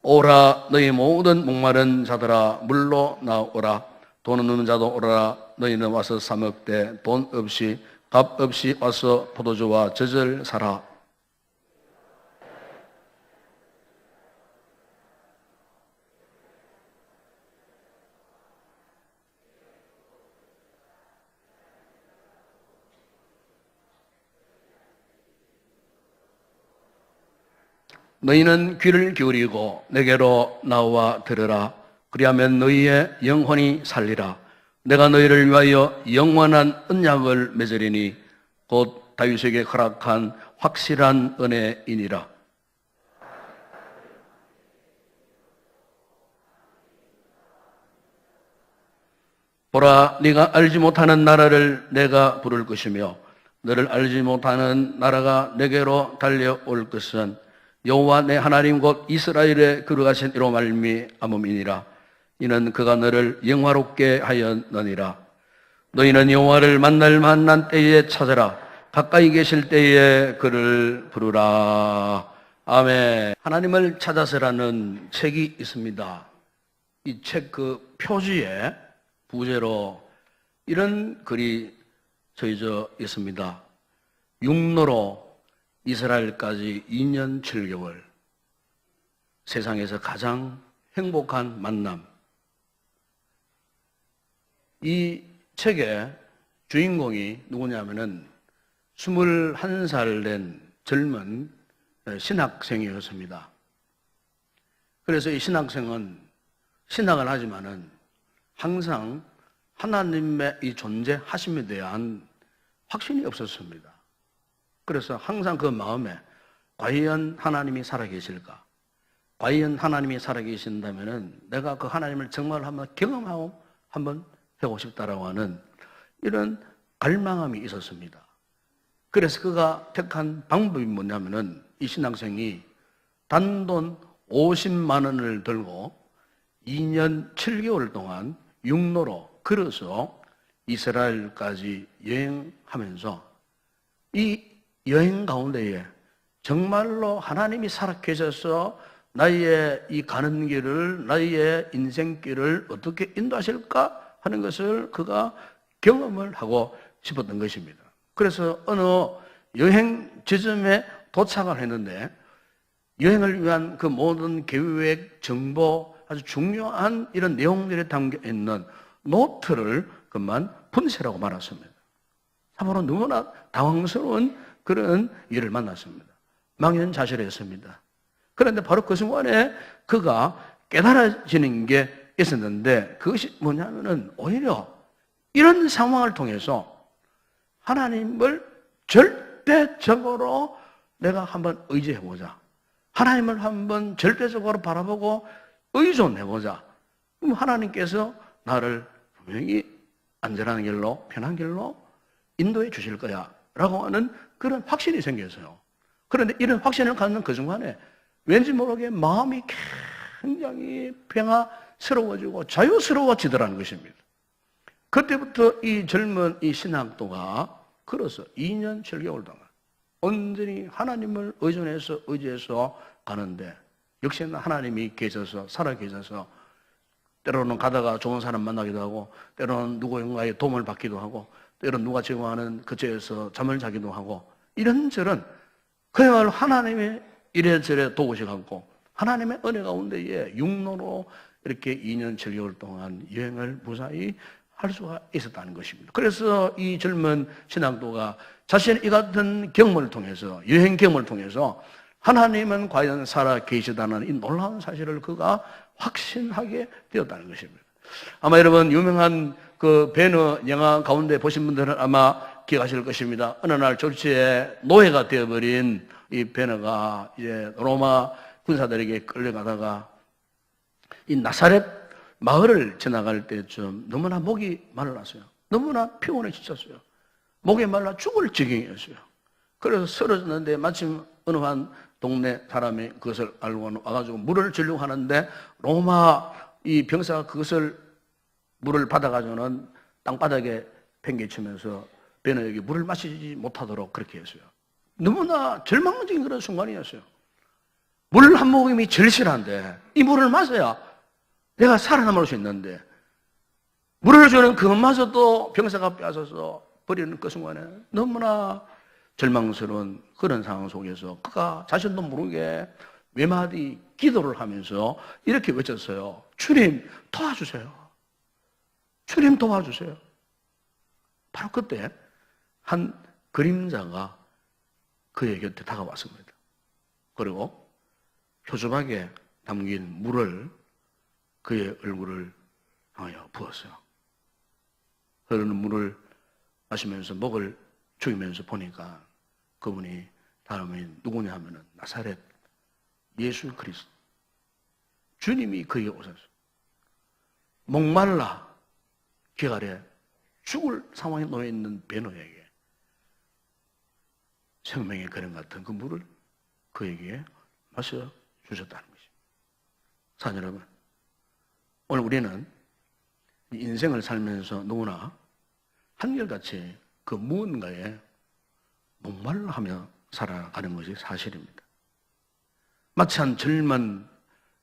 오라 너희 모든 목마른 자들아 물로 나오라. 돈 없는 자도 오라. 너희는 와서 사 먹되 돈 없이 값 없이 와서 포도주와 젖을 사라. 너희는 귀를 기울이고 내게로 나와 들으라. 그리하면 너희의 영혼이 살리라. 내가 너희를 위하여 영원한 언약을 맺으리니 곧 다윗에게 허락한 확실한 은혜이니라. 보라, 네가 알지 못하는 나라를 내가 부를 것이며 너를 알지 못하는 나라가 내게로 달려올 것은 여호와 내 하나님 곧 이스라엘의 거룩하신 이로 말미암음이니라. 이는 그가 너를 영화롭게 하였느니라. 너희는 여호와를 만난 때에 찾으라. 가까이 계실 때에 그를 부르라. 아멘. 하나님을 찾아서라는 책이 있습니다. 이 책 그 표지에 부제로 이런 글이 써져 있습니다. 육로로 이스라엘까지 2년 7개월, 세상에서 가장 행복한 만남. 이 책의 주인공이 누구냐면은 21살 된 젊은 신학생이었습니다. 그래서 이 신학생은 신학을 하지만은 항상 하나님의 이 존재하심에 대한 확신이 없었습니다. 그래서 항상 그 마음에 과연 하나님이 살아계실까? 과연 하나님이 살아계신다면은 내가 그 하나님을 정말 한번 경험하고 한번 해보고 싶다라고 하는 이런 갈망함이 있었습니다. 그래서 그가 택한 방법이 뭐냐면은 이 신학생이 단돈 50만 원을 들고 2년 7개월 동안 육로로 걸어서 이스라엘까지 여행하면서 이 여행 가운데에 정말로 하나님이 살아계셔서 나의 이 가는 길을, 나의 인생길을 어떻게 인도하실까 하는 것을 그가 경험을 하고 싶었던 것입니다. 그래서 어느 여행 지점에 도착을 했는데 여행을 위한 그 모든 계획, 정보, 아주 중요한 이런 내용들이 담겨 있는 노트를 그만 분쇄라고 말았습니다. 참으로 너무나 당황스러운 그런 일을 만났습니다. 망연자실했습니다. 그런데 바로 그 순간에 그가 깨달아지는 게 있었는데 그것이 뭐냐면은 오히려 이런 상황을 통해서 하나님을 절대적으로 내가 한번 의지해보자. 하나님을 한번 절대적으로 바라보고 의존해보자. 그럼 하나님께서 나를 분명히 안전한 길로, 편한 길로 인도해 주실 거야 라고 하는 그런 확신이 생겼어요. 그런데 이런 확신을 갖는 그 순간에 왠지 모르게 마음이 굉장히 평화스러워지고 자유스러워지더라는 것입니다. 그때부터 이 젊은 이 신학도가 걸어서 2년 7개월 동안 온전히 하나님을 의지해서 가는데 역시나 하나님이 계셔서 살아계셔서 때로는 가다가 좋은 사람 만나기도 하고 때로는 누구인가의 도움을 받기도 하고 때로는 누가 제공하는 그처에서 잠을 자기도 하고 이런저런 그야말로 하나님의 이래저래 도우셔갖고 하나님의 은혜 가운데에 육로로 이렇게 2년 7개월 동안 여행을 무사히 할 수가 있었다는 것입니다. 그래서 이 젊은 신학도가 자신의 이 같은 경험을 통해서 여행 경험을 통해서 하나님은 과연 살아 계시다는 이 놀라운 사실을 그가 확신하게 되었다는 것입니다. 아마 여러분 유명한 그 배너 영화 가운데 보신 분들은 아마 기억하실 것입니다. 어느 날 졸지에 노예가 되어버린 이 배너가 이제 로마 군사들에게 끌려가다가 이 나사렛 마을을 지나갈 때쯤 너무나 목이 말랐어요. 너무나 피곤해 지쳤어요. 목이 말라 죽을 지경이었어요. 그래서 쓰러졌는데 마침 어느 한 동네 사람이 그것을 알고 와가지고 물을 주려고 하는데 로마 이 병사가 그것을 물을 받아가지고는 땅바닥에 팽개치면서 배너에게 물을 마시지 못하도록 그렇게 했어요. 너무나 절망적인 그런 순간이었어요. 물 한 모금이 절실한데 이 물을 마셔야 내가 살아남을 수 있는데 물을 주는 그것마저도 병사가 빼앗아서 버리는 그 순간에 너무나 절망스러운 그런 상황 속에서 그가 자신도 모르게 외마디 기도를 하면서 이렇게 외쳤어요. 주님 도와주세요. 주님 도와주세요. 바로 그때 한 그림자가 그의 곁에 다가왔습니다. 그리고 표주박에 담긴 물을 그의 얼굴을 향하여 부었어요. 흐르는 물을 마시면서 목을 죽이면서 보니까 그분이 다음에 누구냐 하면은 나사렛 예수 그리스도 주님이 그에게 오셔서 목말라 길 아래 죽을 상황에 놓여 있는 베노에게 생명의 그림 같은 그 물을 그에게 마셔 주셨다는 것입니다. 사랑 여러분, 오늘 우리는 인생을 살면서 누구나 한결같이 그 무언가에 목말라하며 살아가는 것이 사실입니다. 마치 한 젊은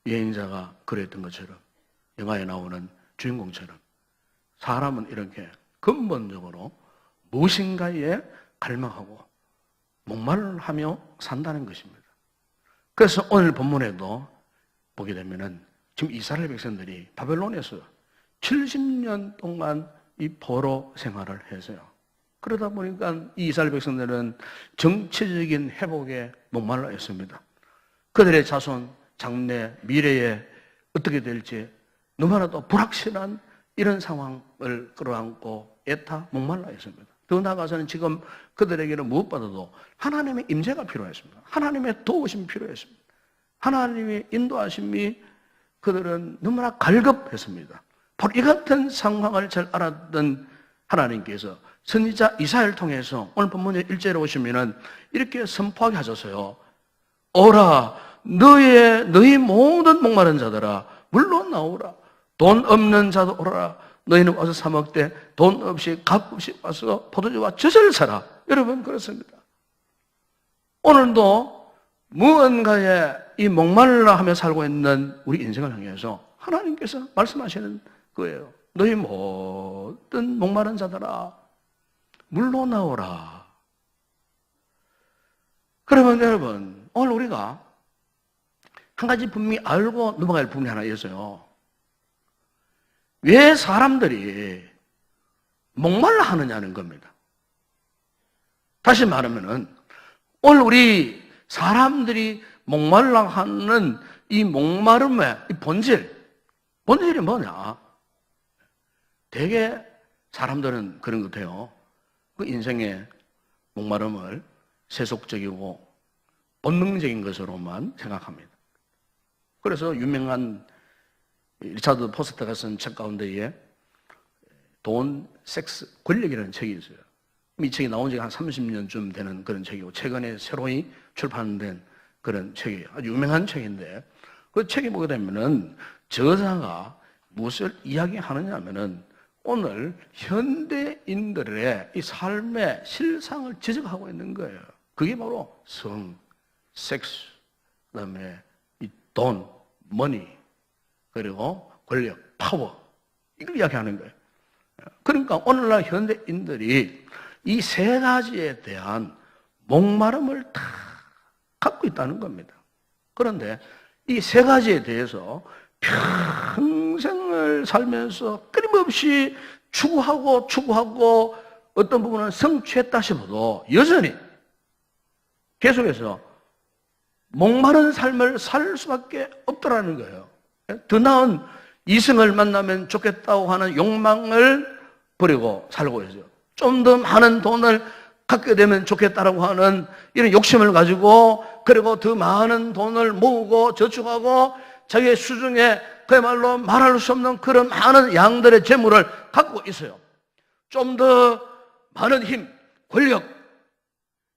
여행자가 그랬던 것처럼 영화에 나오는 주인공처럼 사람은 이렇게 근본적으로 무엇인가에 갈망하고 목말라하며 산다는 것입니다. 그래서 오늘 본문에도 보게 되면은 지금 이스라엘 백성들이 바벨론에서 70년 동안 이 포로 생활을 해서요. 그러다 보니까 이 이스라엘 백성들은 정치적인 회복에 목말라 있습니다. 그들의 자손, 장래, 미래에 어떻게 될지 너무나도 불확실한 이런 상황을 끌어안고 애타 목말라 있습니다. 더 나아가서는 지금 그들에게는 무엇보다도 하나님의 임재가 필요했습니다. 하나님의 도우심이 필요했습니다. 하나님의 인도하심이 그들은 너무나 갈급했습니다. 바로 이 같은 상황을 잘 알았던 하나님께서 선지자 이사야를 통해서 오늘 본문에 1절에 오시면은 이렇게 선포하게 하셨어요. 오라, 너희 모든 목마른 자들아, 물론 나오라. 돈 없는 자도 오라. 너희는 와서 사 먹되 돈 없이 값 없이 와서 포도주와 젖을 사라. 여러분 그렇습니다. 오늘도 무언가에 이 목말라 하며 살고 있는 우리 인생을 향해서 하나님께서 말씀하시는 거예요. 너희 모든 목마른 자들아, 물로 나오라. 그러면 여러분, 오늘 우리가 한 가지 분명히 알고 넘어갈 부분이 하나 있어요. 왜 사람들이 목말라 하느냐는 겁니다. 다시 말하면은 오늘 우리 사람들이 목말라 하는 이 목마름의 이 본질이 뭐냐? 대개 사람들은 그런 것 같아요. 그 인생의 목마름을 세속적이고 본능적인 것으로만 생각합니다. 그래서 유명한 리차드 포스터가 쓴 책 가운데에 돈, 섹스, 권력이라는 책이 있어요. 이 책이 나온 지가 한 30년쯤 되는 그런 책이고 최근에 새로이 출판된 그런 책이에요. 아주 유명한 책인데 그 책에 보게 되면은 저자가 무엇을 이야기하느냐 하면은 오늘 현대인들의 이 삶의 실상을 지적하고 있는 거예요. 그게 바로 성, 섹스, 그다음에 이 돈, 머니, 그리고 권력, 파워 이걸 이야기하는 거예요. 그러니까 오늘날 현대인들이 이 세 가지에 대한 목마름을 다 갖고 있다는 겁니다. 그런데 이 세 가지에 대해서 평생을 살면서 끊임없이 추구하고 어떤 부분은 성취했다 싶어도 여전히 계속해서 목마른 삶을 살 수밖에 없더라는 거예요. 더 나은 이성을 만나면 좋겠다고 하는 욕망을 버리고 살고 있어요. 좀 더 많은 돈을 갖게 되면 좋겠다라고 하는 이런 욕심을 가지고 그리고 더 많은 돈을 모으고 저축하고 자기의 수중에 그야말로 말할 수 없는 그런 많은 양들의 재물을 갖고 있어요. 좀 더 많은 힘, 권력,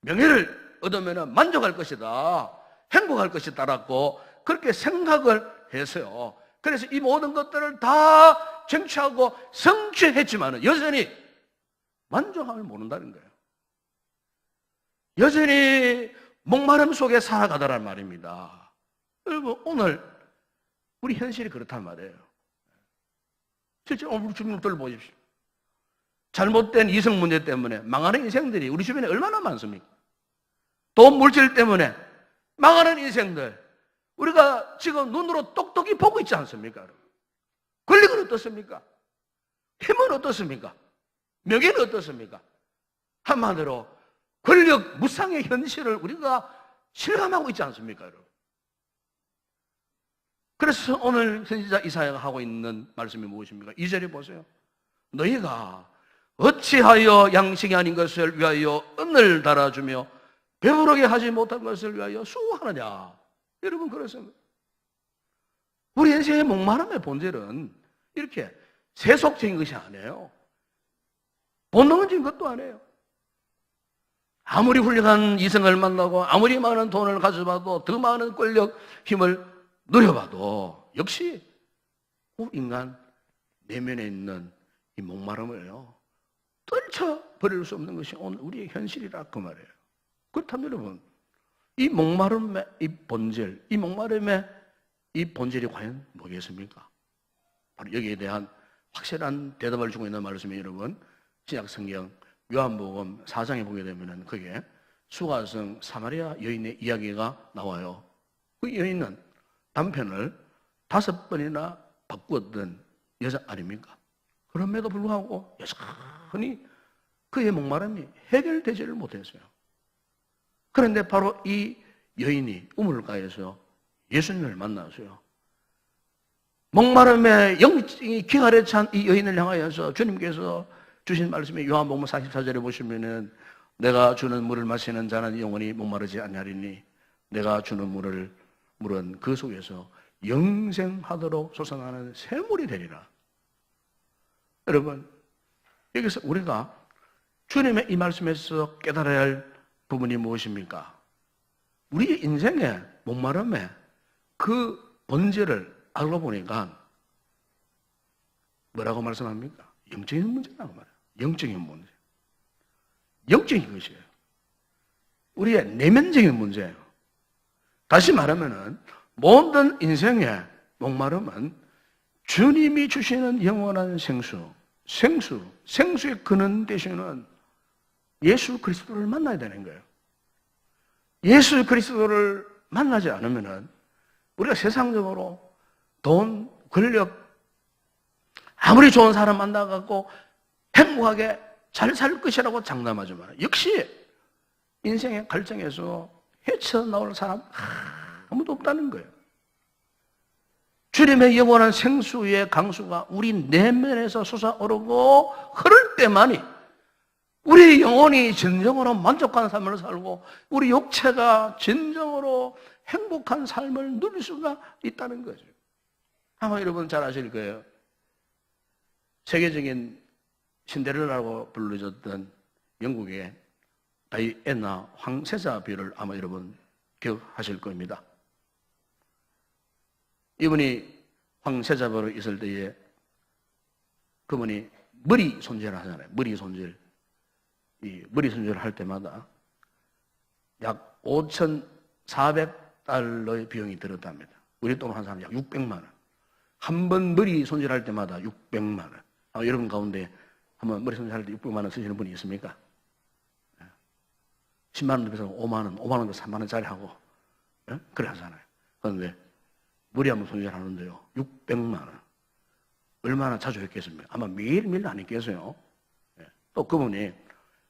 명예를 얻으면 만족할 것이다. 행복할 것이다라고 그렇게 생각을 해서요. 그래서 이 모든 것들을 다 쟁취하고 성취했지만 여전히 만족함을 모른다는 거예요. 여전히 목마름 속에 살아가더란 말입니다. 여러분, 오늘 우리 현실이 그렇단 말이에요. 실제 오늘 우리 주민들 보십시오. 잘못된 이성 문제 때문에 망하는 인생들이 우리 주변에 얼마나 많습니까? 돈 물질 때문에 망하는 인생들, 우리가 지금 눈으로 똑똑히 보고 있지 않습니까? 권력은 어떻습니까? 힘은 어떻습니까? 명예는 어떻습니까? 한마디로 권력 무상의 현실을 우리가 실감하고 있지 않습니까, 여러분? 그래서 오늘 선지자 이사야가 하고 있는 말씀이 무엇입니까? 2절에 보세요. 너희가 어찌하여 양식이 아닌 것을 위하여 은을 달아주며 배부르게 하지 못한 것을 위하여 수고하느냐. 여러분, 그렇습니다. 우리 인생의 목마름의 본질은 이렇게 세속적인 것이 아니에요. 본능적인 것도 아니에요. 아무리 훌륭한 이성을 만나고 아무리 많은 돈을 가져봐도 더 많은 권력, 힘을 누려봐도 역시 인간 내면에 있는 이 목마름을요 떨쳐버릴 수 없는 것이 오늘 우리의 현실이라 그 말이에요. 그렇다면 여러분, 이 목마름의 이 본질, 이 목마름의 이 본질이 과연 뭐겠습니까? 바로 여기에 대한 확실한 대답을 주고 있는 말씀이 여러분, 신약성경 요한복음 4장에 보게 되면 거기에 수가성 사마리아 여인의 이야기가 나와요. 그 여인은 남편을 5번이나 바꾸었던 여자 아닙니까? 그럼에도 불구하고 여전히 그의 목마름이 해결되지를 못했어요. 그런데 바로 이 여인이 우물가에서 예수님을 만나서요. 목마름에 영적인 기갈에 찬 이 여인을 향하여서 주님께서 주신 말씀이 요한복음 44절에 보시면은 내가 주는 물을 마시는 자는 영원히 목마르지 아니하리니 내가 주는 물은 그 속에서 영생하도록 솟아나는 샘물이 되리라. 여러분, 여기서 우리가 주님의 이 말씀에서 깨달아야 할 부분이 무엇입니까? 우리 인생의 목마름에 그 본질을 알고 보니까 뭐라고 말씀합니까? 영적인 문제라고 말해요. 영적인 문제. 영적인 것이에요. 우리의 내면적인 문제예요. 다시 말하면은 모든 인생의 목마름은 주님이 주시는 영원한 생수의 근원 되시는 예수 그리스도를 만나야 되는 거예요. 예수 그리스도를 만나지 않으면은 우리가 세상적으로 돈, 권력, 아무리 좋은 사람 만나갖고 행복하게 잘 살 것이라고 장담하지만 역시 인생의 갈증에서 헤쳐나올 사람 아무도 없다는 거예요. 주님의 영원한 생수의 강수가 우리 내면에서 솟아오르고 흐를 때만이 우리 영혼이 진정으로 만족한 삶을 살고 우리 육체가 진정으로 행복한 삶을 누릴 수가 있다는 거죠. 아마 여러분 잘 아실 거예요. 세계적인 신데렐라라고 불러졌던 영국의 다이애나 황세자비를 아마 여러분 기억하실 겁니다. 이분이 황세자비로 있을 때에 그분이 머리 손질을 하잖아요. 머리 손질. 이 머리 손질을 할 때마다 약 5,400달러의 비용이 들었답니다. 우리 돈으로 한 사람 약 600만 원. 한 번 머리 손질할 때마다 600만 원. 여러분 가운데 한번 머리 손질할 때 600만 원 쓰시는 분이 있습니까? 10만 원도 비싸고 5만 원, 5만 원도 3만 원짜리 하고 그래 하잖아요. 그런데 머리 한번 손질하는데요 600만 원. 얼마나 자주 했겠습니까? 아마 매일매일 안 했겠어요. 또 그분이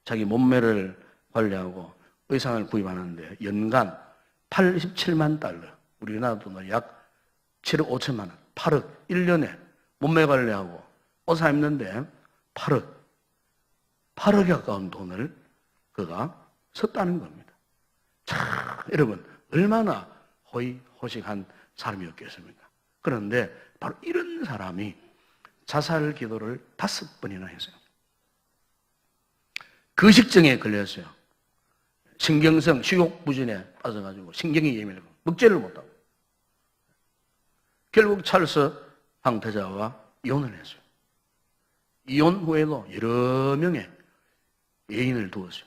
자기 몸매를 관리하고 의상을 구입하는데 연간 87만 달러, 우리나라 돈으로 약 7억 5천만 원, 8억, 1년에 몸매 관리하고 옷 사 입는데 8억에 가까운 돈을 그가 썼다는 겁니다. 참, 여러분, 얼마나 호의호식한 사람이었겠습니까? 그런데 바로 이런 사람이 자살 기도를 5번이나 했어요. 거식증에 걸렸어요. 신경성 식욕부진에 빠져가지고 신경이 예민하고 먹지를 못하고 결국 찰스 황태자와 이혼을 했어요. 이혼 후에도 여러 명의 애인을 두었어요.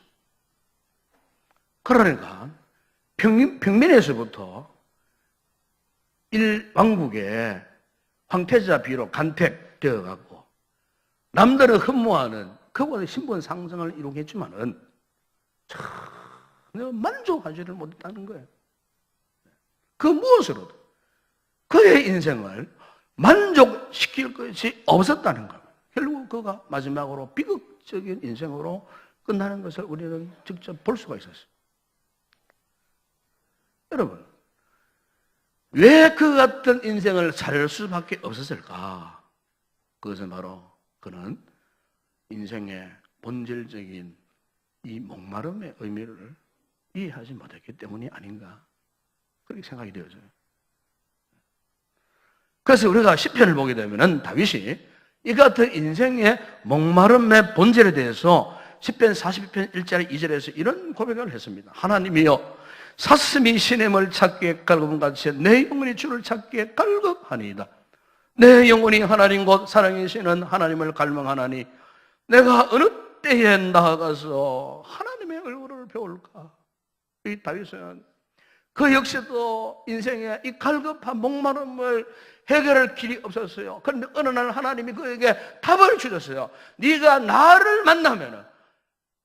그러니까 평민에서부터 일왕국의 황태자 비로 간택되어가고 남들은 흠모하는 그보다 신분 상승을 이루겠지만은 전혀 만족하지를 못했다는 거예요. 그 무엇으로도 그의 인생을 만족시킬 것이 없었다는 겁니다. 결국 그가 마지막으로 비극적인 인생으로 끝나는 것을 우리는 직접 볼 수가 있었어요. 여러분, 왜 그 같은 인생을 살 수밖에 없었을까? 그것은 바로 그는 인생의 본질적인 이 목마름의 의미를 이해하지 못했기 때문이 아닌가, 그렇게 생각이 되어져요. 그래서 우리가 시편을 보게 되면은 다윗이 이 같은 인생의 목마름의 본질에 대해서 시편 42편 1절 2절에서 이런 고백을 했습니다. 하나님이여, 사슴이 시냇을 찾기에 갈급한 같이 내 영혼이 주를 찾기에 갈급하니이다. 내 영혼이 하나님 곧 사랑이시는 하나님을 갈망하나니 내가 어느 때에 나아가서 하나님의 얼굴을 배울까? 이 다윗은 그 역시도 인생의 이 갈급한 목마름을 해결할 길이 없었어요. 그런데 어느 날 하나님이 그에게 답을 주셨어요. 네가 나를 만나면은,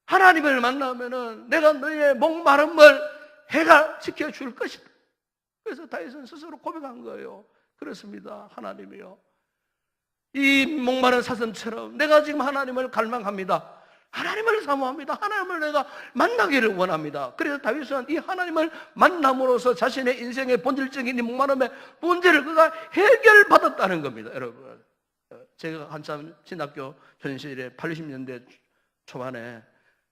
하나님을 만나면은 내가 너의 목마름을 해결시켜 줄 것이다. 그래서 다윗은 스스로 고백한 거예요. 그렇습니다. 하나님이요, 이 목마른 사슴처럼 내가 지금 하나님을 갈망합니다. 하나님을 사모합니다. 하나님을 내가 만나기를 원합니다. 그래서 다윗은 이 하나님을 만남으로써 자신의 인생의 본질적인 이 목마름의 문제를 그가 해결받았다는 겁니다. 여러분, 제가 한참 신학교 현실에 80년대 초반에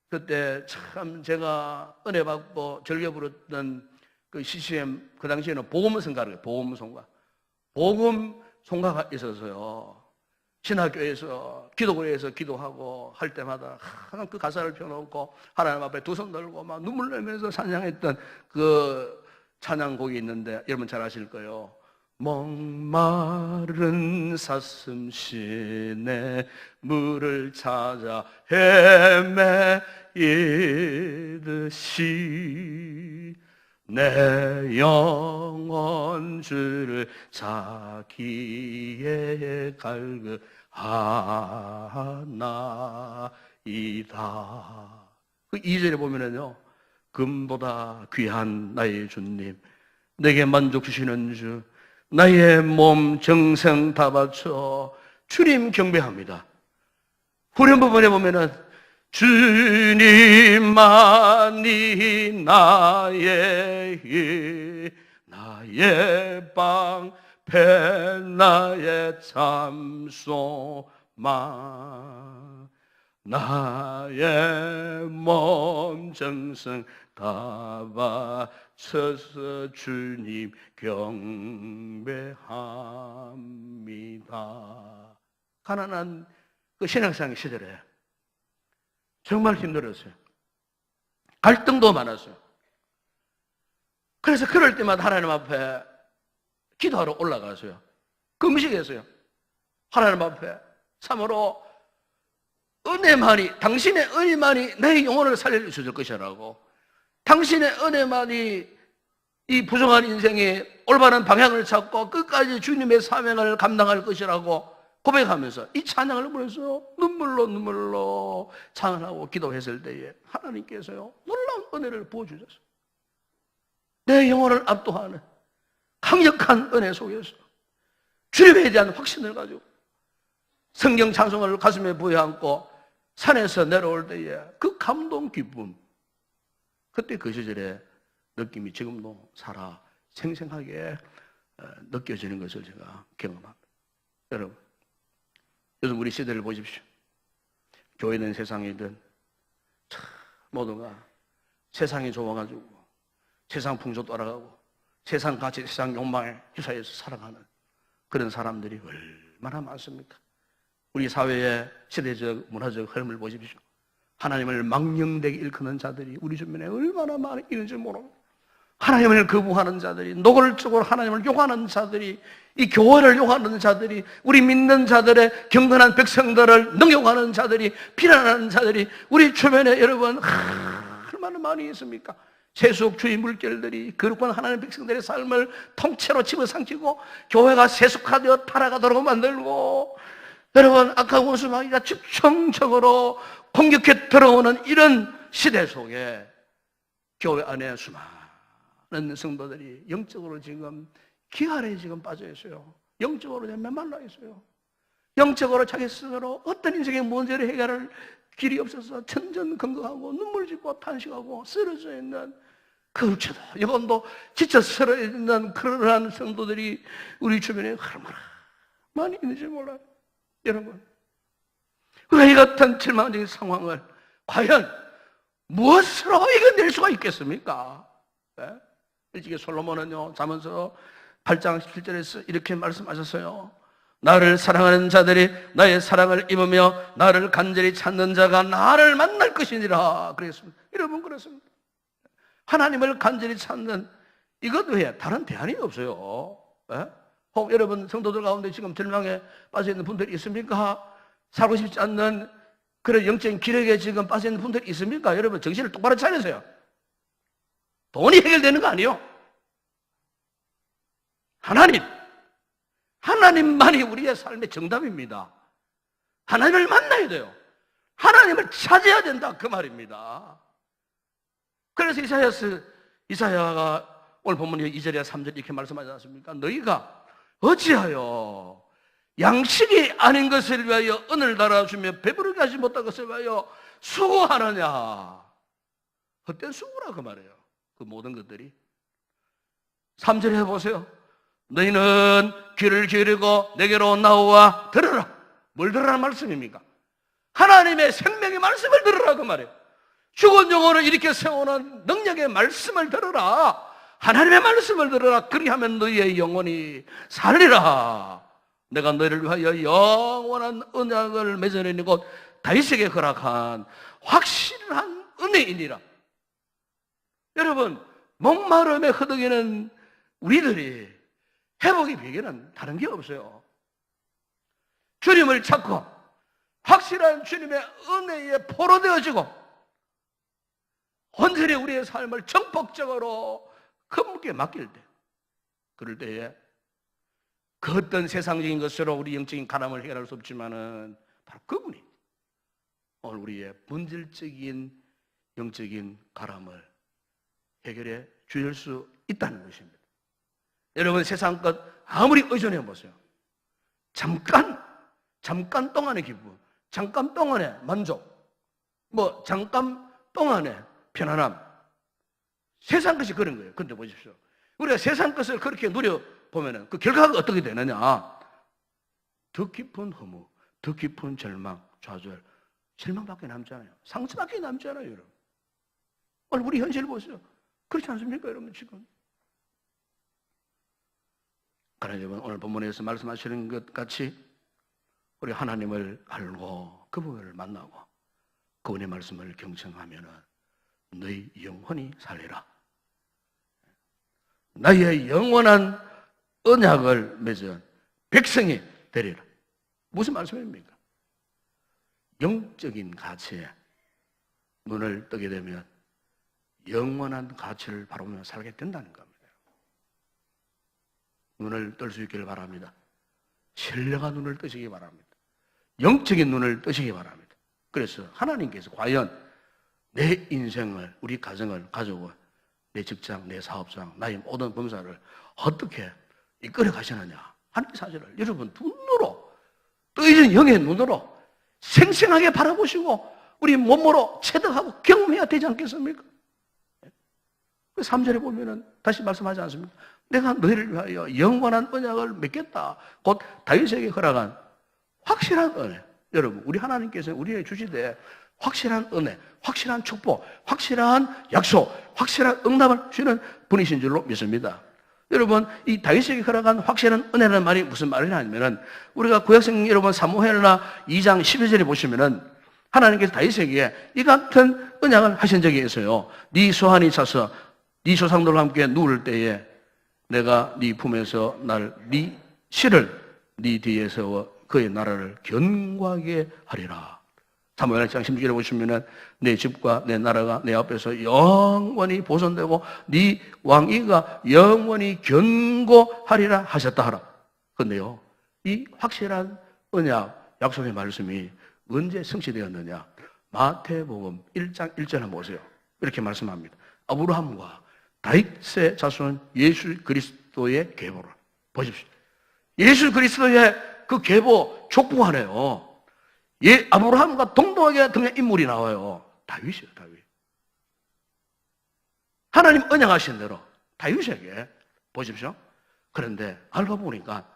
그때 참 제가 은혜 받고 즐겨 부르던 그 CCM, 그 당시에는 복음성가를, 복음성가가 있어서요, 신학교에서 기도회에서 기도하고 할 때마다 항상 그 가사를 펴놓고 하나님 앞에 두 손 들고 막 눈물 내면서 찬양했던 그 찬양곡이 있는데 여러분 잘 아실 거예요. 목마른 사슴 시내 물을 찾아 헤매이듯이 내 영혼 주를 찾기에 갈급하나이다. 그 2절에 보면은요, 금보다 귀한 나의 주님, 내게 만족 주시는 주, 나의 몸 정성 다 바쳐 주님 경배합니다. 후렴 부분에 보면은 주님만이 나의 방패, 나의 참소망, 나의 몸 정성 다 바쳐서 주님 경배합니다. 가난한 그 신앙생 시절에 정말 힘들었어요. 갈등도 많았어요. 그래서 그럴 때마다 하나님 앞에 기도하러 올라가서요, 금식했어요. 하나님 앞에 참으로 은혜만이, 당신의 은혜만이 내 영혼을 살려주실 것이라고, 당신의 은혜만이 이 부정한 인생에 올바른 방향을 찾고 끝까지 주님의 사명을 감당할 것이라고 고백하면서 이 찬양을 부르면서 눈물로 찬양하고 기도했을 때에 하나님께서요, 놀라운 은혜를 부어주셨어요. 내 영혼을 압도하는 강력한 은혜 속에서 주님에 대한 확신을 가지고 성경 찬송을 가슴에 부여안고 산에서 내려올 때에 그 감동 기쁨, 그때 그 시절의 느낌이 지금도 살아 생생하게 느껴지는 것을 제가 경험합니다. 여러분, 요즘 우리 시대를 보십시오. 교회든 세상이든 모두가 세상이 좋아가지고 세상 풍조 따라가고 세상 가치, 세상 욕망에 휩싸여서 살아가는 그런 사람들이 얼마나 많습니까? 우리 사회의 시대적 문화적 흐름을 보십시오. 하나님을 망령되게 일컫는 자들이 우리 주변에 얼마나 많이 있는지 모릅니다. 하나님을 거부하는 자들이, 노골적으로 하나님을 욕하는 자들이, 이 교회를 욕하는 자들이, 우리 믿는 자들의 경건한 백성들을 능욕하는 자들이, 비난하는 자들이 우리 주변에 여러분 얼마나 많이 있습니까? 세속 주의 물결들이 거룩한 하나님의 백성들의 삶을 통째로 집어삼키고 교회가 세속화되어 타락하도록 만들고, 여러분 악한 원수마귀가 집중적으로 공격해 들어오는 이런 시대 속에 교회 안에 수많은 성도들이 영적으로 지금 기활에 지금 빠져 있어요. 영적으로 메말라 있어요. 영적으로 자기 스스로 어떤 인생의 문제를 해결할 길이 없어서 천전긍긍하고 눈물 짓고 탄식하고 쓰러져 있는, 그렇죠. 이건도 진짜 쓰러져 있는 그러한 성도들이 우리 주변에 얼마나 많이 있는지 몰라요. 여러분, 이 같은 절망적인 상황을 과연 무엇으로 이겨낼 수가 있겠습니까? 네? 일찍이 솔로몬은요, 잠언서 8장 7절에서 이렇게 말씀하셨어요. 나를 사랑하는 자들이 나의 사랑을 입으며 나를 간절히 찾는 자가 나를 만날 것이니라 그랬습니다. 여러분, 그렇습니다. 하나님을 간절히 찾는 이것 외에 다른 대안이 없어요. 네? 혹 여러분 성도들 가운데 지금 절망에 빠져 있는 분들이 있습니까? 살고 싶지 않는 그런 영적인 기력에 지금 빠져 있는 분들이 있습니까? 여러분 정신을 똑바로 차리세요. 돈이 해결되는 거 아니에요. 하나님만이 우리의 삶의 정답입니다. 하나님을 만나야 돼요. 하나님을 찾아야 된다, 그 말입니다. 그래서 이사야가 오늘 본문 2절에 3절 이렇게 말씀하지 않습니까? 너희가 어찌하여 양식이 아닌 것을 위하여 은을 달아주며 배부르게 하지 못한 것을 위하여 수고하느냐. 헛된 수고라 그 말이에요. 그 모든 것들이. 3절에 해보세요. 너희는 귀를 기울이고 내게로 나와 들으라. 뭘 들으라는 말씀입니까? 하나님의 생명의 말씀을 들으라 그 말이에요. 죽은 영혼을 일으켜 세우는 능력의 말씀을 들으라. 하나님의 말씀을 들으라. 그리하면 너희의 영혼이 살리라. 내가 너희를 위하여 영원한 언약을 맺어내는 곧 다윗에게 허락한 확실한 은혜이니라. 여러분, 목마름에 허덕이는 우리들이 회복의 비결은 다른 게 없어요. 주님을 찾고 확실한 주님의 은혜에 포로되어지고 온전히 우리의 삶을 전폭적으로 그분께 맡길 때, 그럴 때에 그 어떤 세상적인 것으로 우리 영적인 가람을 해결할 수 없지만은 바로 그분이 오늘 우리의 본질적인 영적인 가람을 해결해 주실 수 있다는 것입니다. 여러분, 세상 것 아무리 의존해 보세요. 잠깐 동안의 기분, 잠깐 동안의 만족, 잠깐 동안의 편안함, 세상 것이 그런 거예요. 그런데 보십시오. 우리가 세상 것을 그렇게 누려보면 그 결과가 어떻게 되느냐? 더 깊은 허무, 더 깊은 절망, 좌절, 실망밖에 남지 않아요. 상처밖에 남지 않아요, 여러분. 오늘 우리 현실을 보세요. 그렇지 않습니까, 여러분, 지금? 그러나 여러분, 오늘 본문에서 말씀하시는 것 같이 우리 하나님을 알고 그분을 만나고 그분의 말씀을 경청하면은 너희 영혼이 살리라. 나의 영원한 언약을 맺은 백성이 되리라. 무슨 말씀입니까? 영적인 가치에 눈을 뜨게 되면 영원한 가치를 바라보며 살게 된다는 겁니다. 눈을 뜰 수 있기를 바랍니다. 신령한 눈을 뜨시기 바랍니다. 영적인 눈을 뜨시기 바랍니다. 그래서 하나님께서 과연 내 인생을, 우리 가정을 가지고 내 직장, 내 사업장, 나의 모든 범사를 어떻게 이끌어 가시느냐 하는 사실을 여러분 눈으로, 뜨이는 영의 눈으로 생생하게 바라보시고 우리 몸으로 체득하고 경험해야 되지 않겠습니까? 3절에 보면은 다시 말씀하지 않습니까? 내가 너희를 위하여 영원한 언약을 맺겠다. 곧 다윗에게 허락한 확실한 은혜. 여러분, 우리 하나님께서 우리에게 주시되 확실한 은혜, 확실한 축복, 확실한 약속, 확실한 응답을 주시는 분이신 줄로 믿습니다. 여러분, 이 다윗에게 허락한 확실한 은혜라는 말이 무슨 말이냐 하면은 우리가 구약성 여러분 사무엘나 2장 12절에 보시면은 하나님께서 다윗에게 이 같은 언약을 하신 적이 있어요. 네 소환이 차서 네 조상들과 함께 누울 때에 내가 네 품에서 네 실을 네 뒤에 세워 그의 나라를 견고하게 하리라. 사무엘 장 16절에 보시면은 내 집과 내 나라가 내 앞에서 영원히 보존되고 네 왕위가 영원히 견고하리라 하셨다 하라. 그런데요, 이 확실한 언약, 약속의 말씀이 언제 성취되었느냐? 마태복음 1장 1절 한번 보세요. 이렇게 말씀합니다. 아브라함과 다윗의 자손 예수 그리스도의 계보를 보십시오. 예수 그리스도의 그 계보 촉부하네요. 아브라함과 동등하게 등의 인물이 나와요. 다윗이에요, 다윗. 하나님 언약하신 대로 다윗에게 보십시오. 그런데 알고 보니까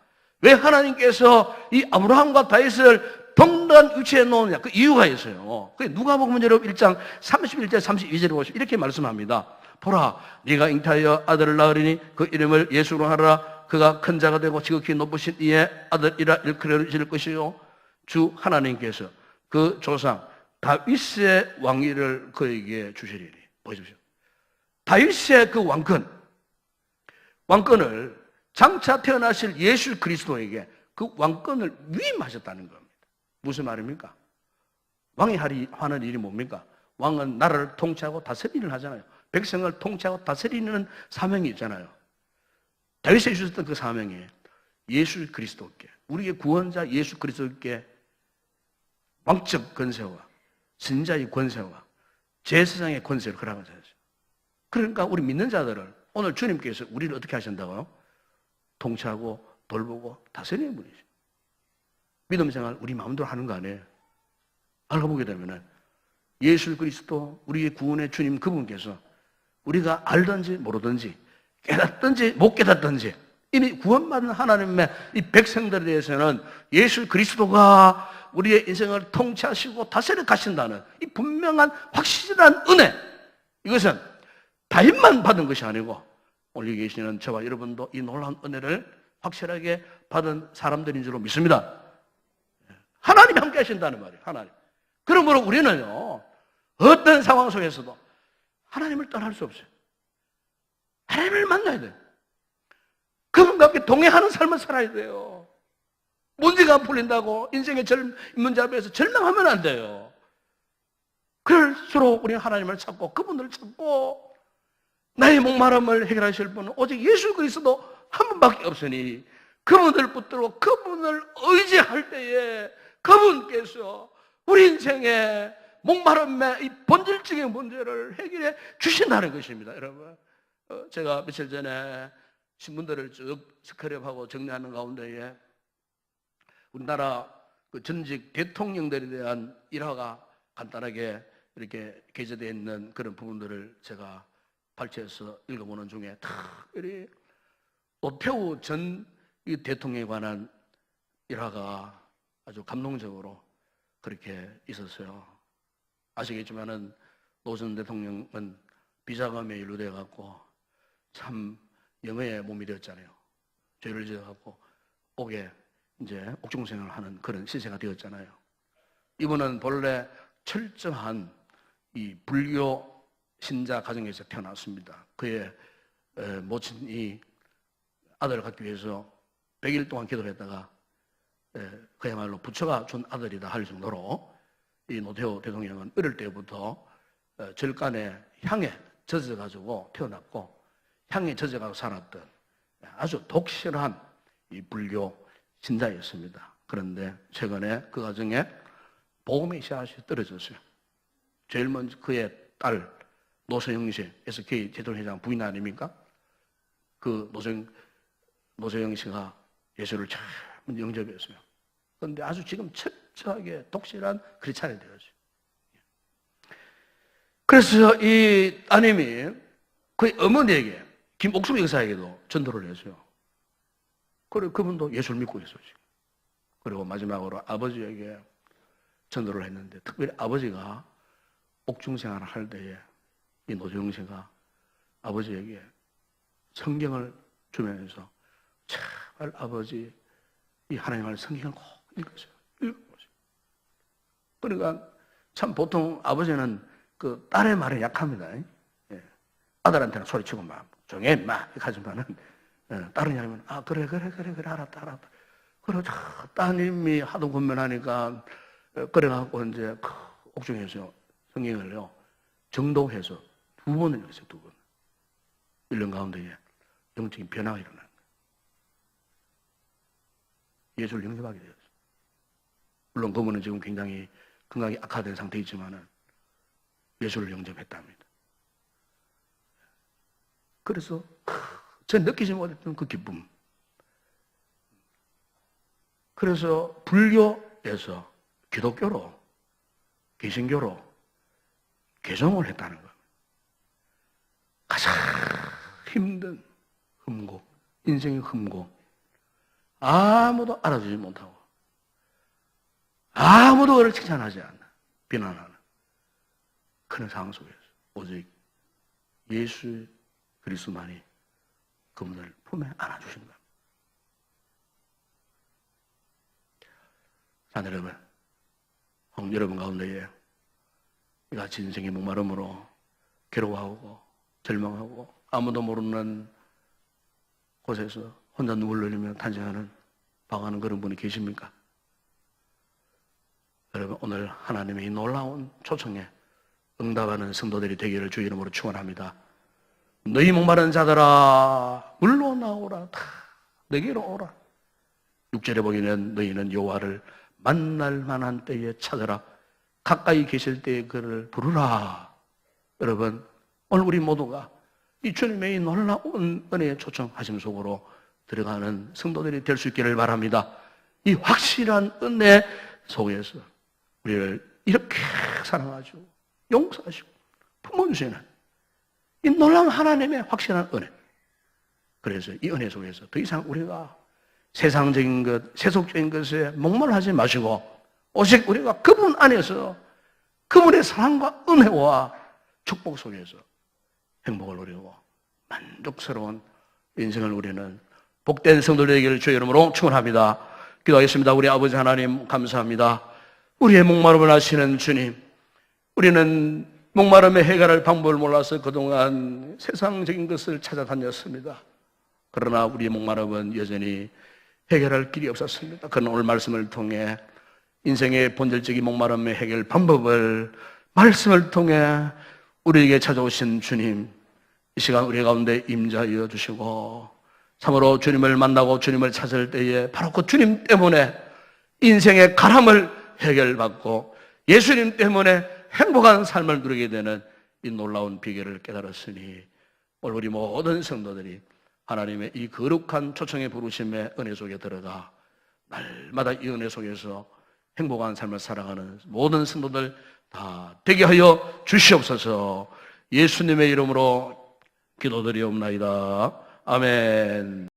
왜 하나님께서 이 아브라함과 다윗을 동등한 위치에 놓느냐? 그 이유가 있어요. 그게 누가복음 여러분 1장 31절 32절에 보시면 이렇게 말씀합니다. 보라, 네가 잉태하여 아들을 낳으리니 그 이름을 예수로 하라. 그가 큰 자가 되고 지극히 높으신 이의 아들이라 일컬어질 것이요, 주 하나님께서 그 조상 다윗의 왕위를 그에게 주시리니. 보십시오. 다윗의 그 왕권을 장차 태어나실 예수 그리스도에게 그 왕권을 위임하셨다는 겁니다. 무슨 말입니까? 왕이 하는 일이 뭡니까? 왕은 나라를 통치하고 다스리는 하잖아요. 백성을 통치하고 다스리는 사명이 있잖아요. 다윗이 주셨던 그 사명이 예수 그리스도께, 우리의 구원자 예수 그리스도께 왕적 권세와 선자의 권세와 제사장의 권세를 허락하셨어요. 그러니까 우리 믿는 자들을 오늘 주님께서 우리를 어떻게 하신다고요? 통치하고 돌보고 다스리는 분이죠. 믿음 생활 우리 마음대로 하는 거 아니에요. 알고 보게 되면 예수 그리스도 우리의 구원의 주님 그분께서 우리가 알든지 모르든지 깨닫든지 못 깨닫든지 이미 구원받은 하나님의 이 백성들에 대해서는 예수 그리스도가 우리의 인생을 통치하시고 다스려 가신다는 이 분명한 확실한 은혜, 이것은 다윗만 받은 것이 아니고 오늘 계시는 저와 여러분도 이 놀라운 은혜를 확실하게 받은 사람들인 줄로 믿습니다. 하나님이 함께 하신다는 말이에요. 하나님. 그러므로 우리는요, 어떤 상황 속에서도 하나님을 떠날 수 없어요. 하나님을 만나야 돼요. 그분과 함께 동행하는 삶을 살아야 돼요. 문제가 풀린다고 인생의 문제 앞에서 절망하면 안 돼요. 그럴수록 우리는 하나님을 찾고 그분을 찾고 나의 목마름을 해결하실 분은 오직 예수 그리스도 한 분밖에 없으니 그분을 붙들고 그분을 의지할 때에 그분께서 우리 인생의 목마름의 이 본질적인 문제를 해결해 주신다는 것입니다. 여러분, 제가 며칠 전에 신문들을 쭉 스크랩하고 정리하는 가운데에 우리나라 그 전직 대통령들에 대한 일화가 간단하게 이렇게 게재되어 있는 그런 부분들을 제가 발췌해서 읽어보는 중에 특별히 노태우 전 대통령에 관한 일화가 아주 감동적으로 그렇게 있었어요. 아시겠지만은 노 전 대통령은 비자금에 연루돼 갖고 참 영어의 몸이 되었잖아요. 죄를 지어 갖고 옥에 이제 옥중생활을 하는 그런 시세가 되었잖아요. 이분은 본래 철저한 이 불교 신자 가정에서 태어났습니다. 그의 모친이 아들을 갖기 위해서 100일 동안 기도했다가 그야말로 부처가 준 아들이다 할 정도로 이 노태우 대통령은 어릴 때부터 절간에 향에 젖어가지고 태어났고 향에 젖어가서 살았던 아주 독실한 이 불교 신자였습니다. 그런데 최근에 그 가정에 복음의 씨앗이 떨어졌어요. 제일 먼저 그의 딸 노소영 씨, SK 제동회장 부인 아닙니까? 그 노소영 씨가 예수를 참 영접했어요. 그런데 아주 지금 철저하게 독실한 크리스찬이 되었어요. 그래서 이 따님이 그의 어머니에게 김옥숙 여사에게도 전도를 했어요. 그리고 그분도 예수를 믿고 있어요, 지금. 그리고 마지막으로 아버지에게 전도를 했는데 특별히 아버지가 옥중 생활을 할 때에 이 노조영 씨가 아버지에게 성경을 주면서 제발 아버지 이 하나님의 성경을 꼭 읽으세요. 읽어보세요. 그러니까 참 보통 아버지는 그 딸의 말에 약합니다. 예. 아들한테는 소리치고 막 조용해 막 이렇게 하지만은 다른 양이면 그래 알았다. 그래 따님이 하도 권면하니까 그래갖고 이제 옥중에서 성경을요, 정독해서 2번을 읽었어요, 2번. 1년 가운데에 영적인 변화가 일어나는 거예요. 예수를 영접하게 되었어요. 물론 그분은 지금 굉장히 건강이 악화된 상태이지만은 예수를 영접했답니다. 그래서 제가 느끼지 못했던 그 기쁨. 그래서 불교에서 기독교로, 개신교로 개종을 했다는 겁니다. 가장 힘든 흠고, 인생의 흠고, 아무도 알아주지 못하고 아무도 그를 칭찬하지 않는, 비난하는 그런 상황 속에서 오직 예수 그리스도만이 그분을 품에 안아주신 겁니다. 자, 여러분, 여러분 가운데에 이같이 인생의 목마름으로 괴로워하고 절망하고 아무도 모르는 곳에서 혼자 눈물 흘리며 탄생하는 방황하는 그런 분이 계십니까? 여러분, 오늘 하나님의 이 놀라운 초청에 응답하는 성도들이 되기를 주의 이름으로 축원합니다. 너희 목마른 자들아 물로 나오라. 다 내게로 오라. 6절에 보기는 너희는 여호와를 만날 만한 때에 찾으라. 가까이 계실 때에 그를 부르라. 여러분, 오늘 우리 모두가 이 주님의 이 놀라운 은혜의 초청하심 속으로 들어가는 성도들이 될 수 있기를 바랍니다. 이 확실한 은혜 속에서 우리를 이렇게 사랑하시고 용서하시고 품어주시는 이 놀라운 하나님의 확실한 은혜. 그래서 이 은혜 속에서 더 이상 우리가 세상적인 것, 세속적인 것에 목말하지 마시고 오직 우리가 그분 안에서 그분의 사랑과 은혜와 축복 속에서 행복을 누리고 만족스러운 인생을 누리는 복된 성도들 되기를 주의 이름으로 축원합니다. 기도하겠습니다. 우리 아버지 하나님 감사합니다. 우리의 목마름을 아시는 주님, 우리는 목마름의 해결할 방법을 몰라서 그동안 세상적인 것을 찾아다녔습니다. 그러나 우리의 목마름은 여전히 해결할 길이 없었습니다. 그러나 오늘 말씀을 통해 인생의 본질적인 목마름의 해결 방법을 말씀을 통해 우리에게 찾아오신 주님, 이 시간 우리 가운데 임자여 주시고 참으로 주님을 만나고 주님을 찾을 때에 바로 그 주님 때문에 인생의 가람을 해결받고 예수님 때문에 행복한 삶을 누리게 되는 이 놀라운 비결을 깨달았으니 오늘 우리 모든 성도들이 하나님의 이 거룩한 초청의 부르심의 은혜 속에 들어가 날마다 이 은혜 속에서 행복한 삶을 살아가는 모든 성도들 다 되게 하여 주시옵소서. 예수님의 이름으로 기도드리옵나이다. 아멘.